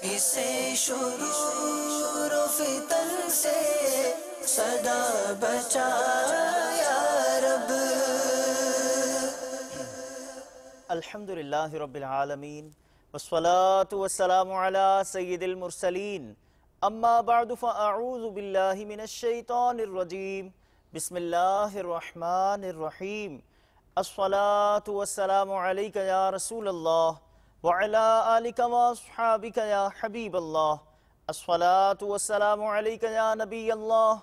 اسے شرور و فتن سے صدا بچا یا رب۔ الحمدللہ رب العالمین والصلاة والسلام علی سید المرسلین، اما بعد فاعوذ باللہ من الشیطان الرجیم، بسم اللہ الرحمن الرحیم۔ الصلاة والسلام علیک یا رسول اللہ وعلی آلک واصحابک یا حبیب اللہ۔ الصلاة والسلام علیک یا نبی اللہ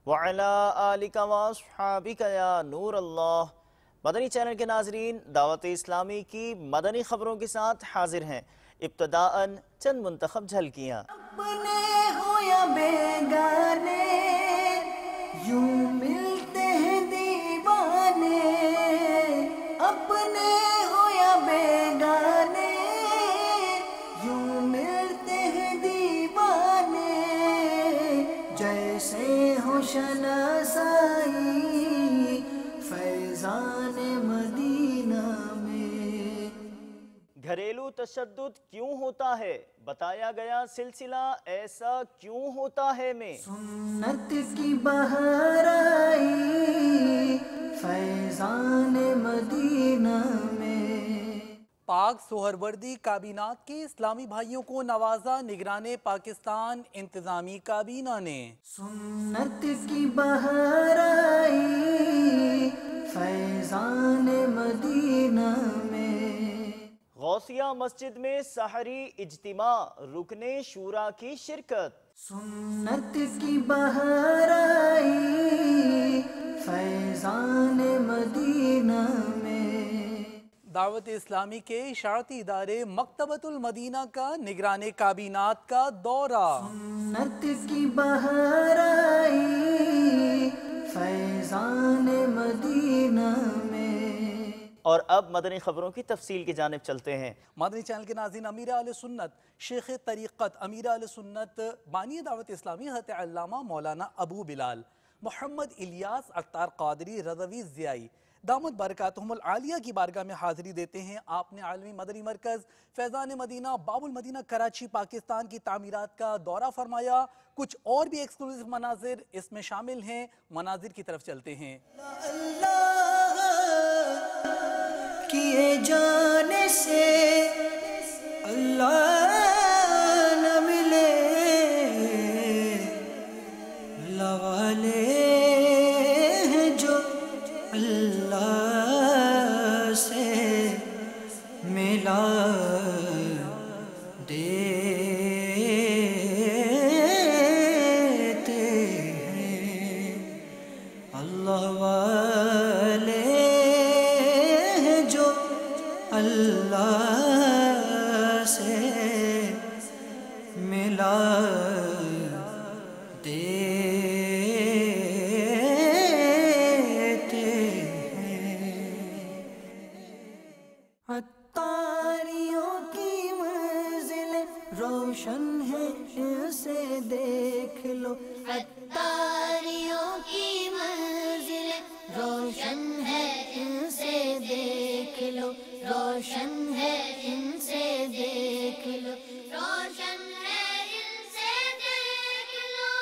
وعلی آلک واصحابک یا نور اللہ۔ مدنی چینل کے ناظرین، دعوت اسلامی کی مدنی خبروں کے ساتھ حاضر ہیں۔ ابتداءً چند منتخب جھلکیاں۔ اپنے ہو یا بیگانے یوں ملتے ہیں دیوانے، اپنے ہو یا بیگانے یوں ملتے ہیں دیوانے، جیسے ہو شناسائی فیضان مدینہ میں۔ گھریلو تشدد کیوں ہوتا ہے؟ بتایا گیا سلسلہ ایسا کیوں ہوتا ہے میں۔ سنت کی بہار آئی فیضان مدینہ میں۔ پاک سہروردی کابینات کے اسلامی بھائیوں کو نوازا نگران پاکستان انتظامی کابینہ نے۔ سنت کی بہار آئی فیضان مدینہ میں۔ غوثیہ مسجد میں سحری اجتماع، رکن شورا کی شرکت۔ سنت کی بہار آئی فیضان مدینہ میں۔ دعوت اسلامی کے اشاعتی ادارے مکتبۃ المدینہ کا نگران کابینات کا دورہ۔ سنت کی بہار آئی فیضان مدینہ میں۔ اور اب مدنی خبروں کی تفصیل کی جانب چلتے ہیں۔ مدنی چینل کے ناظرین، امیر اہل سنت شیخ طریقت امیر اہل سنت بانی دعوت اسلامی حضرت علامہ مولانا ابو بلال محمد الیاس عطار قادری رضوی ضیائی دامت برکاتہم العالیہ کی بارگاہ میں حاضری دیتے ہیں۔ آپ نے عالمی مدنی مرکز فیضان مدینہ باب المدینہ کراچی پاکستان کی تعمیرات کا دورہ فرمایا۔ کچھ اور بھی ایکسکلوزیو مناظر اس میں شامل ہیں، مناظر کی طرف چلتے ہیں۔ اللہ کیے جانے سے اللہ نہ ملے، اللہ والے ہیں جو اللہ سے ملا دیتے ہیں، اللہ والے ہیں جو اللہ سے ملا عطاریوں کی منزل روشن ہے، اسے دیکھ لو۔ عطاریوں کی منزل روشن ہے، ان سے دیکھ لو، روشن ہے ان سے دیکھ لو، روشن ہے ان سے دیکھ لو۔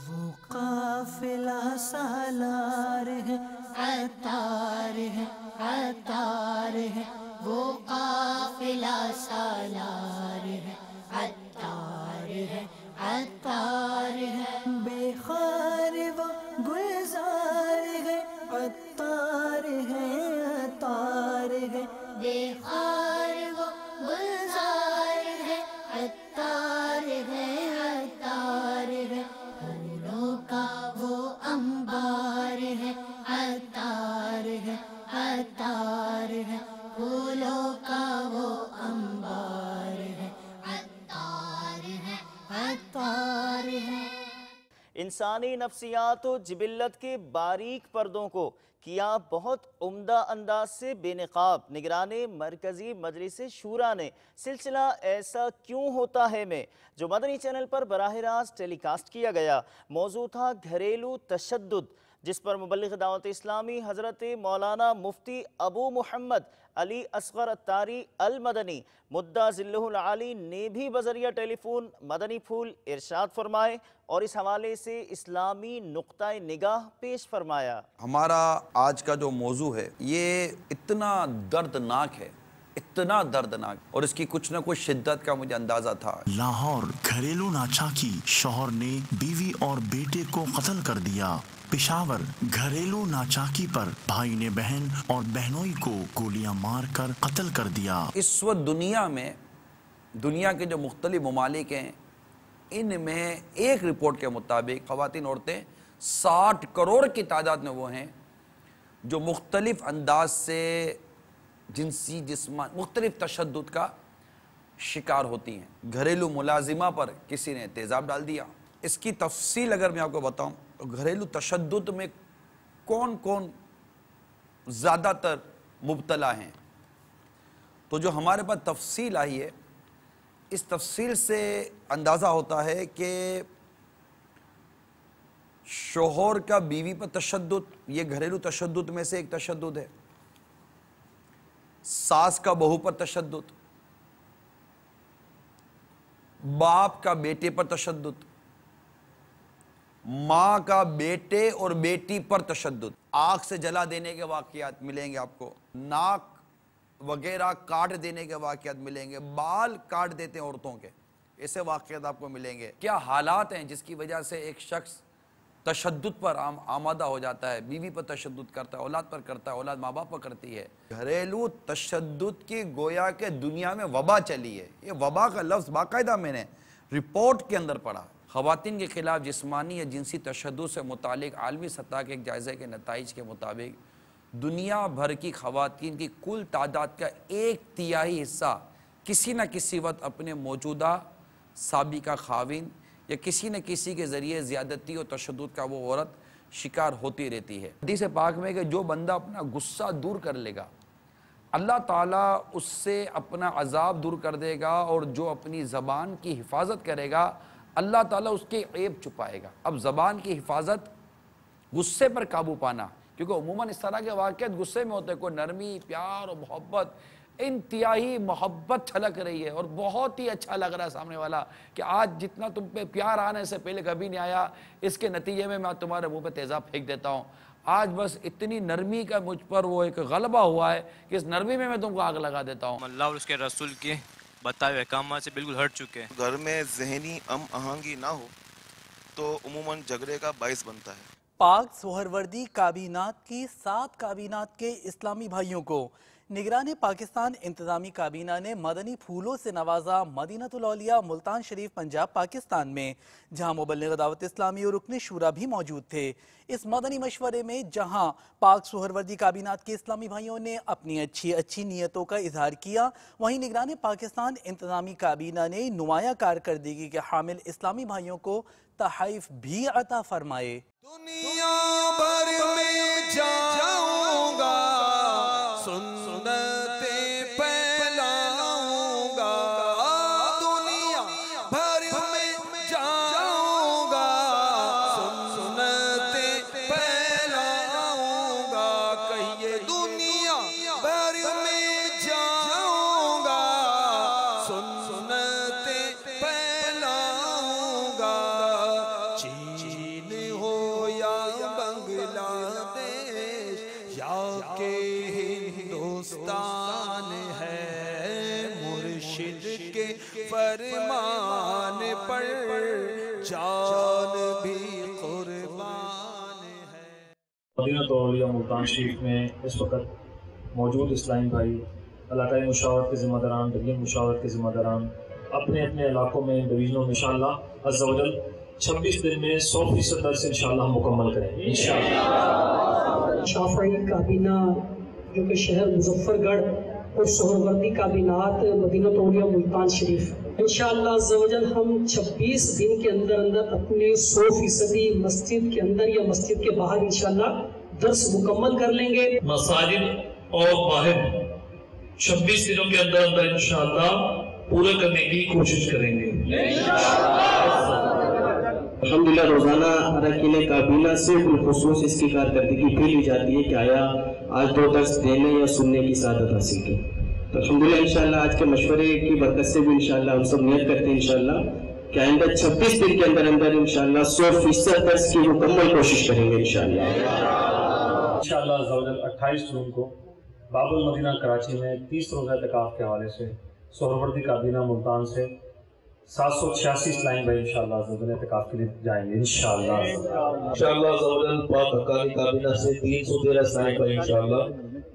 وہ قافلہ سالار ہے، عطار ہے، عطار ہے، وہ قافلہ سالار ہے، عطار ہے، عطار ہے، بے خار وہ گلزار ہے، عطار ہے، عطار ہے، بے خار وہ گلزار ہے، عطار ہے، عطار ہے، پھولوں کا وہ انبار ہے، عطار ہے، عطار ہے، پھولوں کا وہ انبار ہے، عطار ہے، عطار ہے۔ انسانی نفسیات و جبلت کے باریک پردوں کو کیا بہت عمدہ انداز سے بے نقاب نگران مرکزی مجلس شورا نے سلسلہ ایسا کیوں ہوتا ہے میں، جو مدنی چینل پر براہ راست ٹیلی کاسٹ کیا گیا۔ موضوع تھا گھریلو تشدد، جس پر مبلغ دعوت اسلامی حضرت مولانا مفتی ابو محمد علی اصغر اتاری المدنی مدّا ذلہ العالی نے بھی بذریعہ ٹیلی فون مدنی پھول ارشاد فرمائے اور اس حوالے سے اسلامی نقطہ نگاہ پیش فرمایا۔ ہمارا آج کا جو موضوع ہے یہ اتنا دردناک ہے، اتنا دردناک، اور اس کی کچھ نہ کچھ شدت کا مجھے اندازہ تھا۔ لاہور گھریلو ناچاکی، شوہر نے بیوی اور بیٹے کو قتل کر دیا۔ پشاور گھریلو ناچاکی پر بھائی نے بہن اور بہنوئی کو گولیاں مار کر قتل کر دیا۔ اس وقت دنیا میں، دنیا کے جو مختلف ممالک ہیں، ان میں ایک رپورٹ کے مطابق خواتین عورتیں 60 کروڑ کی تعداد میں وہ ہیں جو مختلف انداز سے جنسی مختلف تشدد کا شکار ہوتی ہیں۔ گھریلو ملازمہ پر کسی نے تیزاب ڈال دیا۔ اس کی تفصیل اگر میں آپ کو بتاؤں تو گھریلو تشدد میں کون کون زیادہ تر مبتلا ہیں، تو جو ہمارے پاس تفصیل آئی ہے اس تفصیل سے اندازہ ہوتا ہے کہ شوہر کا بیوی پر تشدد یہ گھریلو تشدد میں سے ایک تشدد ہے، ساس کا بہو پر تشدد، باپ کا بیٹے پر تشدد، ماں کا بیٹے اور بیٹی پر تشدد، آنکھ سے جلا دینے کے واقعات ملیں گے آپ کو، ناک وغیرہ کاٹ دینے کے واقعات ملیں گے، بال کاٹ دیتے ہیں عورتوں کے، ایسے واقعات آپ کو ملیں گے۔ کیا حالات ہیں جس کی وجہ سے ایک شخص تشدد پر آمادہ ہو جاتا ہے، بیوی پر تشدد کرتا ہے، اولاد پر کرتا ہے، اولاد ماں باپ پر کرتی ہے۔ گھریلو تشدد کی گویا کہ دنیا میں وبا چلی ہے۔ یہ وبا کا لفظ باقاعدہ میں نے رپورٹ کے اندر پڑھا۔ خواتین کے خلاف جسمانی یا جنسی تشدد سے متعلق عالمی سطح کے ایک جائزے کے نتائج کے مطابق دنیا بھر کی خواتین کی کل تعداد کا 1/3 حصہ کسی نہ کسی وقت اپنے موجودہ سابقہ خاوند یا کسی نہ کسی کے ذریعے زیادتی اور تشدد کا وہ عورت شکار ہوتی رہتی ہے۔ حدیث پاک میں کہ جو بندہ اپنا غصہ دور کر لے گا اللہ تعالیٰ اس سے اپنا عذاب دور کر دے گا، اور جو اپنی زبان کی حفاظت کرے گا اللہ تعالیٰ اس کے عیب چھپائے گا۔ اب زبان کی حفاظت، غصے پر قابو پانا، کیونکہ عموماً اس طرح کے واقعات غصے میں ہوتے ہیں، کوئی نرمی، پیار اور محبت، انتہائی محبت چھلک رہی ہے اور بہت ہی اچھا لگ رہا ہے سامنے والا کہ آج جتنا تم پہ پیار آنے سے پہلے کبھی نہیں آیا، اس کے نتیجے میں تمہارے منہ پہ تیزاب پھینک دیتا ہوں۔ آج بس اتنی نرمی کا مجھ پر وہ ایک غلبہ ہوا ہے کہ اس نرمی میں تم کو آگ لگا دیتا ہوں۔ اللہ اور اس کے رسول کے بتائے ہوئے احکامات سے بالکل ہٹ چکے ہیں۔ گھر میں ذہنی آہنگی نہ ہو تو عموماً جھگڑے کا باعث بنتا ہے۔ پاک سہروردی کابینات کی 7 کابینات کے اسلامی بھائیوں کو نگران پاکستان انتظامی کابینہ نے مدنی پھولوں سے نوازا۔ مدینہ الاولیاء ملتان شریف پنجاب پاکستان میں، جہاں مبلغ دعوت اسلامی اور رکن شورا بھی موجود تھے۔ اس مدنی مشورے میں جہاں پاک سہروردی کابینات کے اسلامی بھائیوں نے اپنی اچھی نیتوں کا اظہار کیا، وہیں نگران پاکستان انتظامی کابینہ نے نمایاں کارکردگی کے حامل اسلامی بھائیوں کو تحائف بھی عطا فرمائے۔ دنیا بھر میں جاؤں گا، سنتیں پھیلاؤں گا، دنیا بھر میں جاؤں گا، سنتیں پھیلاؤں گا، کہیے دنیا بھر میں جاؤں گا، سنتیں پھیلاؤں گا، چین ہو یا بنگلہ دیش یا کہ ہندوستان ہے، مرشد کے فرمان پر جان بھی قربان ہے۔ مدینہ الاولیاء ملتان شریف میں اس وقت موجود اسلامی بھائی، علاقائی مشاورت کے ذمہ داران، ڈویژن مشاورت کے ذمہ داران اپنے اپنے علاقوں میں، ڈویژنوں میں انشاءاللہ عز و جل 26 دن میں 100% درس انشاءاللہ مکمل کریں گے انشاءاللہ۔ شافعی کابینہ جو کہ شہر مظفر گڑھ اور سہروردی کابینات مدینہ الاولیاء ملتان شریف، انشاءاللہ عز و جل ہم 26 دن کے اندر اپنے 100% مسجد کے اندر یا مسجد کے باہر انشاءاللہ درس مکمل کر لیں گے۔ مساجد اور باہر 26 دنوں کے اندر انشاءاللہ پورا کرنے کی کوشش کریں گے۔ الحمدللہ روزانہ اراکین کابینہ سے بالخصوص اس کی کارکردگی بھی لی جاتی ہے کہ آیا آج 2 درس دینے یا سننے کی سعادت حاصل کی. تو الحمدللہ انشاءاللہ آج کے مشورے کی برکت سے بھی انشاءاللہ ہم سب نیت کرتے ہیں انشاءاللہ کہ آئندہ 26 دن کے اندر انشاءاللہ 100% درس کی مکمل کوشش کریں گے انشاءاللہ. انشاءاللہ عز و جل 28 جون کو باب المدینہ کراچی میں 30 روزہ اعتکاف کے حوالے سے سہروردی کابینہ ملتان سے 786 اسلامی بھائی انشاءاللہ عز و جل اعتکاف کے لیے جائیں گے انشاءاللہ عز و جل. پاک حقانی کابینہ سے 313 اسلامی بھائی انشاءاللہ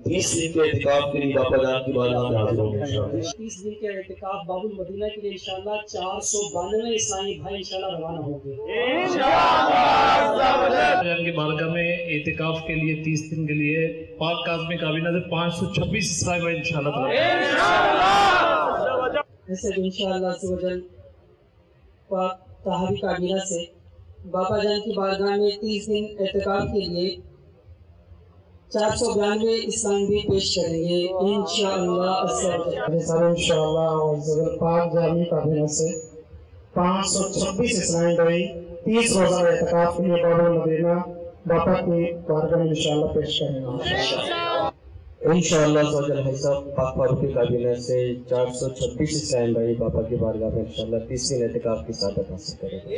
30 دن کے اعتکاف کے لیے باپا جان کی بارگاہ میں حاضر ہوں گے انشاءاللہ. 30 دن کے اعتکاف باب المدینہ کے لیے انشاءاللہ 492 اسلامی بھائی انشاءاللہ روانہ ہوں گے انشاءاللہ. کی بارگاہ میں اعتکاف کے لیے 30 دن کے لیے پاک کاظمی کابینہ سے 526 اسلامی بھائی انشاءاللہ. ایسے کہ انشاءاللہ عز و جل پاک طاہری کابینہ سے باپا جان کی بارگاہ میں 30 دن اعتکاف کے لیے 492 اسلام بھی پیش کریں گے انشاءاللہ عز و جل. انشاءاللہ عز و جل پاک جامع کابینہ سے 526 اسلامی بھائی 30 روزہ اعتکاف کے لیے باب المدینہ باپا کی بارگاہ میں انشاءاللہ پیش کریں گے انشاءاللہ عز و جل. بھائی صاحب پاک فاروقی کابینہ سے 426 اسلامی بھائی باپا کی بارگاہ میں انشاءاللہ 30 دن اعتکاف کی سعادت حاصل کریں گے.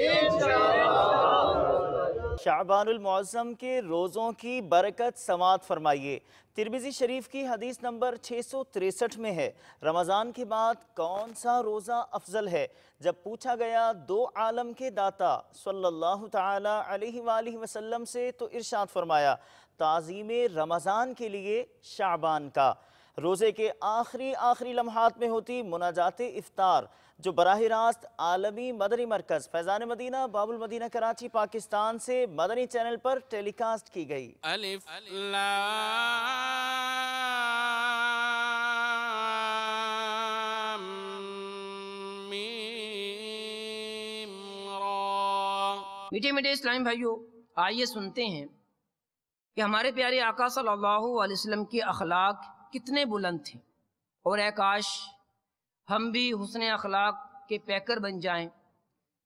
شعبان المعظم کے روزوں کی برکت سماعت فرمائیے. ترمذی شریف کی حدیث نمبر 663 میں ہے رمضان کے بعد کون سا روزہ افضل ہے؟ جب پوچھا گیا 2 عالم کے داتا صلی اللہ تعالی علیہ وآلہ وسلم سے تو ارشاد فرمایا تعظیم رمضان کے لیے شعبان کا. روزے کے آخری لمحات میں ہوتی مناجات افطار جو براہ راست عالمی مدنی مرکز فیضان مدینہ باب المدینہ کراچی پاکستان سے مدنی چینل پر ٹیلی کاسٹ کی گئی. الف لام میم را. میٹھے میٹھے اسلامی بھائیو، آئیے سنتے ہیں کہ ہمارے پیارے آقا صلی اللہ علیہ وسلم کے اخلاق کتنے بلند تھے، اور اے کاش ہم بھی حسن اخلاق کے پیکر بن جائیں.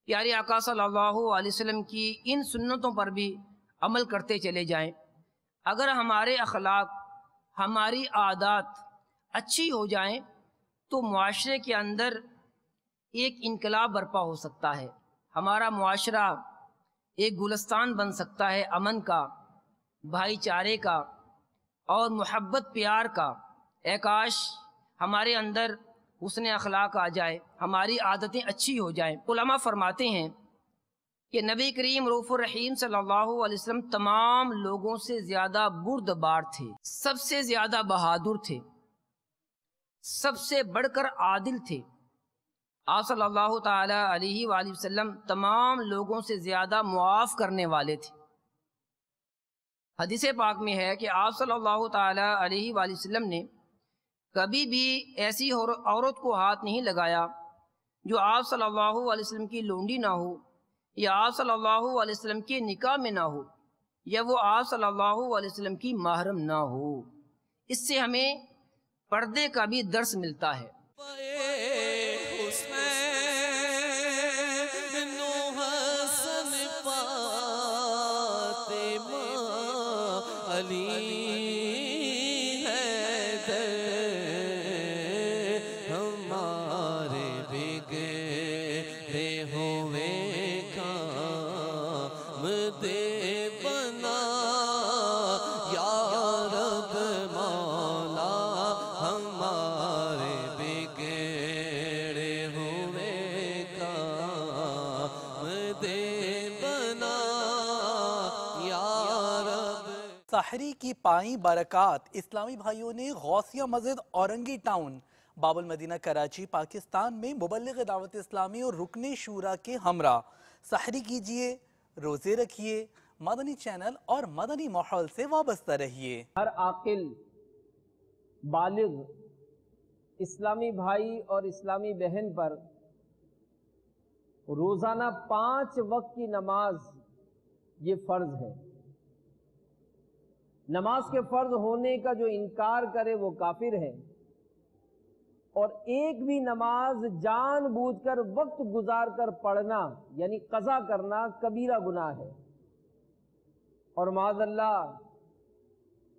پیارے آقا صلی اللہ علیہ وسلم کی ان سنتوں پر بھی عمل کرتے چلے جائیں. اگر ہمارے اخلاق، ہماری عادات اچھی ہو جائیں تو معاشرے کے اندر ایک انقلاب برپا ہو سکتا ہے. ہمارا معاشرہ ایک گلستان بن سکتا ہے امن کا، بھائی چارے کا اور محبت پیار کا. اے کاش ہمارے اندر حسن اخلاق آ جائے، ہماری عادتیں اچھی ہو جائیں. علماء فرماتے ہیں کہ نبی کریم رؤوف الرحیم صلی اللہ علیہ وسلم تمام لوگوں سے زیادہ بردبار تھے، سب سے زیادہ بہادر تھے، سب سے بڑھ کر عادل تھے. آپ صلی اللہ تعالی علیہ وآلہ وسلم تمام لوگوں سے زیادہ معاف کرنے والے تھے. حدیث پاک میں ہے کہ آپ صلی اللہ تعالی علیہ وآلہ وسلم نے کبھی بھی ایسی عورت کو ہاتھ نہیں لگایا جو آپ صلی اللہ علیہ وسلم کی لونڈی نہ ہو، یا آپ صلی اللہ علیہ وسلم کے نکاح میں نہ ہو، یا وہ آپ صلی اللہ علیہ وسلم کی محرم نہ ہو. اس سے ہمیں پردے کا بھی درس ملتا ہے. سحری کی پائیں برکات اسلامی بھائیوں نے غوثیہ مسجد اورنگی ٹاؤن باب المدینہ کراچی پاکستان میں مبلغ دعوت اسلامی اور رکن شورا کے ہمراہ سحری کیجئے، روزے رکھیے، مدنی چینل اور مدنی ماحول سے وابستہ رہیے. ہر عاقل بالغ اسلامی بھائی اور اسلامی بہن پر روزانہ 5 وقت کی نماز یہ فرض ہے. نماز کے فرض ہونے کا جو انکار کرے وہ کافر ہے، اور ایک بھی نماز جان بوجھ کر وقت گزار کر پڑھنا یعنی قضا کرنا کبیرہ گناہ ہے، اور معاذ اللہ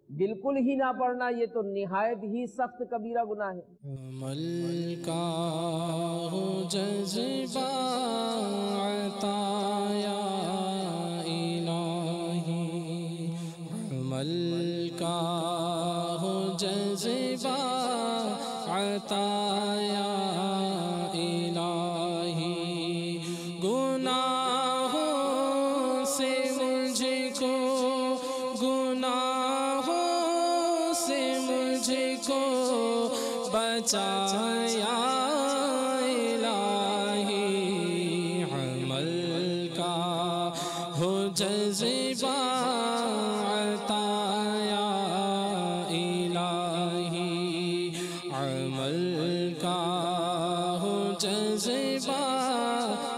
بالکل ہی نہ پڑھنا یہ تو نہایت ہی سخت کبیرہ گناہ ہے۔ عمل کا ہو جذبہ عطا یا الہی، عمل کا ہو جذبہ عطا یا الہی، گناہوں سے مجھ کو بچایا الہی، عمل کا ہو جذبہ عطا یا الہی، عمل کا ہو جذبہ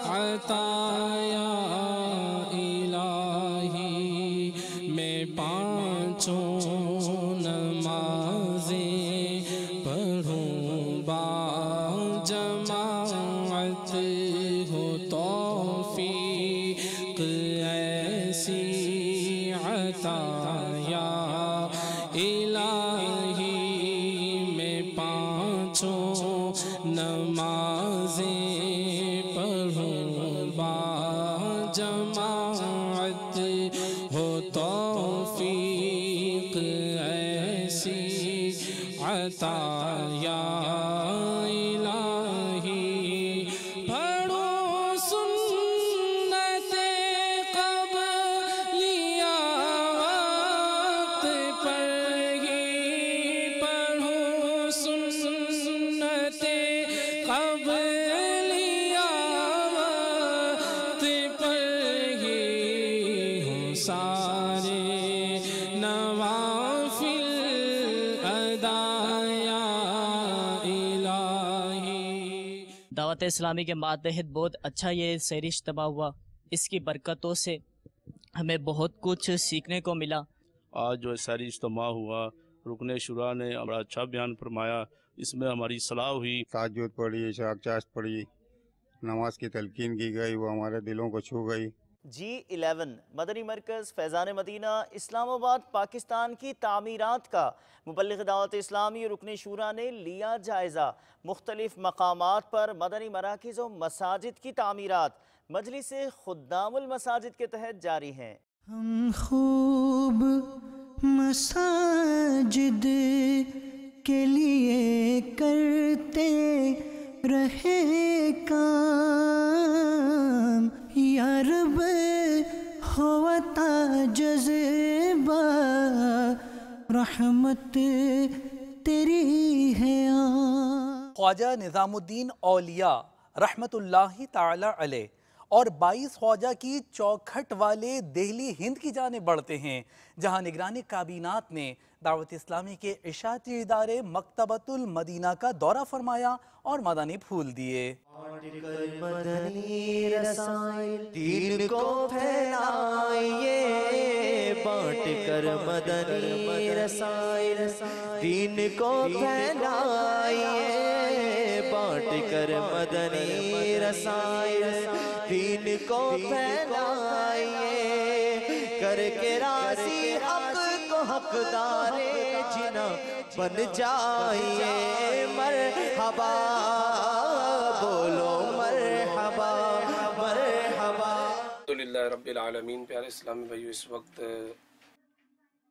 عطا یا الہی، میں پانچوں نمازیں پڑھوں با جماعت، ہو توفیق ایسی عطا یا الہی، میں پانچوں نمازیں پڑھوں با جماعت، ہو توفیق ایسی عطا یا الہی، پڑھو سنت قبلیہ وقت پر ہی، پڑھو سنت قبلیہ وقت پر ہی، ہو سارے نوافل ادا یا الہی۔ دعوت اسلامی کے ماتحت بہت اچھا یہ سحری اجتماع ہوا، اس کی برکتوں سے ہمیں بہت کچھ سیکھنے کو ملا۔ آج جو سحری اجتماع ہوا، رکن شورا نے بڑا اچھا بیان فرمایا، اس میں ہماری صلاح ہوئی، تہجد پڑھی، اشراق چاشت پڑھی، نماز کی تلقین کی گئی، وہ ہمارے دلوں کو چھو گئی۔ G11 مدنی مرکز فیضان مدینہ اسلام آباد پاکستان کی تعمیرات کا مبلغ دعوت اسلامی رکن شورا نے لیا جائزہ۔ مختلف مقامات پر مدنی مراکز و مساجد کی تعمیرات مجلس خدام المساجد کے تحت جاری ہیں۔ ہم خوب مساجد کے لیے کرتے رہے کام، یا رب ہوتا جذبہ رحمت تیری ہے۔ خواجہ نظام الدین اولیاء رحمت اللہ تعالی علیہ اور 22 خواجہ کی چوکھٹ والے دہلی ہند کی جانب بڑھتے ہیں، جہاں نگران کابینات نے دعوت اسلامی کے اشاعتی ادارے مکتبۃ المدینہ کا دورہ فرمایا اور مدنی پھول دیے۔ مدنی رسائل دین کو پھیلائیے، بانٹ کر مدنی رسائل دین کو پھیلائیے، بانٹ کر مدنی رسائل دین کو پھیلائیے، کر کے راضی حق کو حقدار جنا بن جائیے، مرحبا بولو مرحبا مرحبا۔ الحمدللہ رب العالمین۔ پیارے اسلامی بھائیو، اس وقت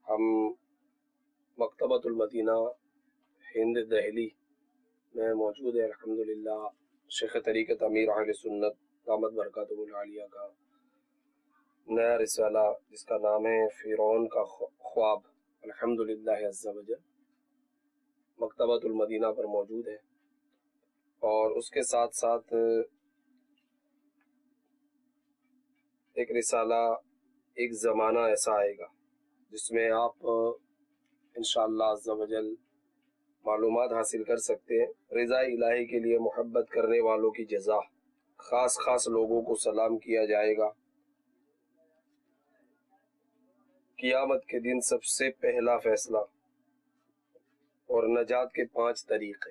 ہم مکتبۃ المدینہ ہند دہلی میں موجود ہے۔ الحمدللہ شیخ طریقت امیر اہل سنت دامت برکاتہ العالیہ کا نیا رسالہ جس کا نام ہے فرعون کا خواب، الحمدللہ عز وجل، مکتبۃ المدینہ پر موجود ہے۔ اور اس کے ساتھ ساتھ ایک رسالہ ایک زمانہ ایسا آئے گا جس میں آپ انشاءاللہ عز وجل معلومات حاصل کر سکتے ہیں۔ رضا الہی کے لیے محبت کرنے والوں کی جزا، خاص لوگوں کو سلام کیا جائے گا۔ قیامت کے دن سب سے پہلا فیصلہ اور نجات کے 5 طریقے،